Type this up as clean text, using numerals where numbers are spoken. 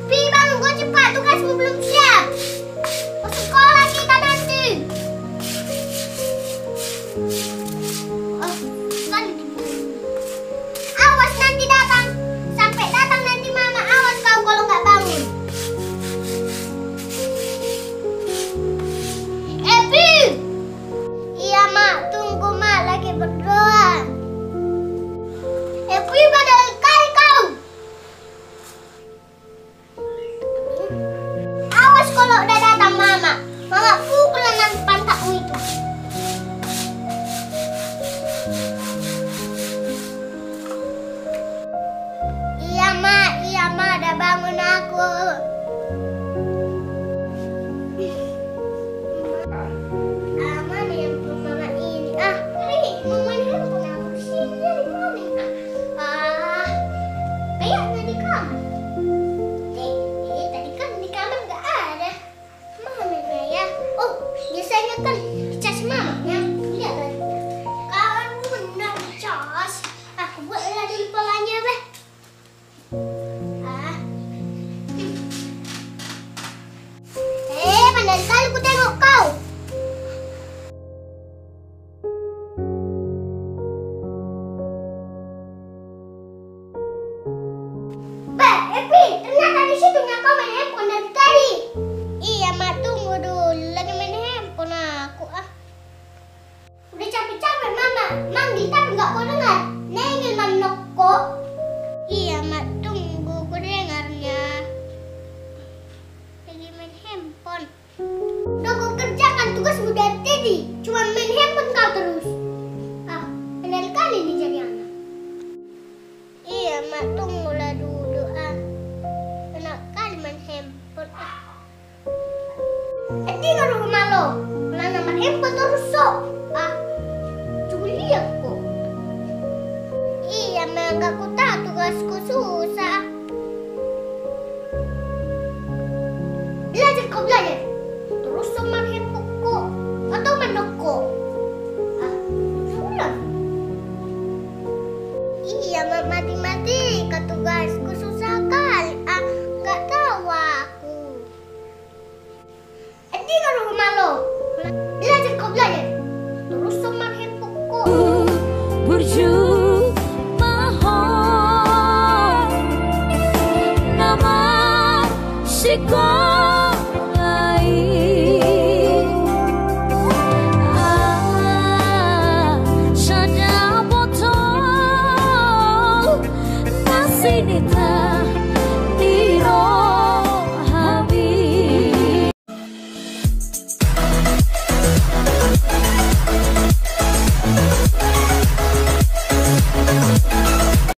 Pi, bangun, gue cepat, tugasmu belum siap. Mau sekolah kita nanti. Oh, kan. Awas nanti datang. Sampai datang nanti mama, awas kau kalau nggak bangun. Epi. Iya mak, tunggu mak, lagi berdoa. Epi, badal kali kau. Awas kalau udah datang mama. Mama pukul dengan pantatmu itu. Iya mak, udah bangun aku. Mana yang mama ini? Mau main handphone aku sini di mana? Kayaknya di kamar. Tadi kan di kamar nggak ada. Mana ya? Oh, biasanya kan cas mamanya. Lihat tadi. Kawan benar cas. Aku buatlah dulu polanya, Beh. Pandai sekali ku tengok kau. Epi, ternyata di situ kau main handphone dari tadi. Iya, mak, tunggu dulu. Lagi main handphone aku. Udah capek-capek mama manggil tapi nggak kau dengar. Nengil manokko. Iya, mak, tunggu ku dengarnya. Lagi main handphone. Udah kau kerjakan tugasmu dari tadi. Cuma main handphone kau terus. Benar kali nih jadi anak. Iya, mak, tunggulah dulu. Enak kali main handphone. Tinggal rumah lo. Mana main handphone terus sok. Lihat kok. Iya, memang gak ku tahu tugasku susah. Belajar kau belajar. Terus sama handphone kok. Atau menoko. Sudah. Iya, matematika tugasku susah.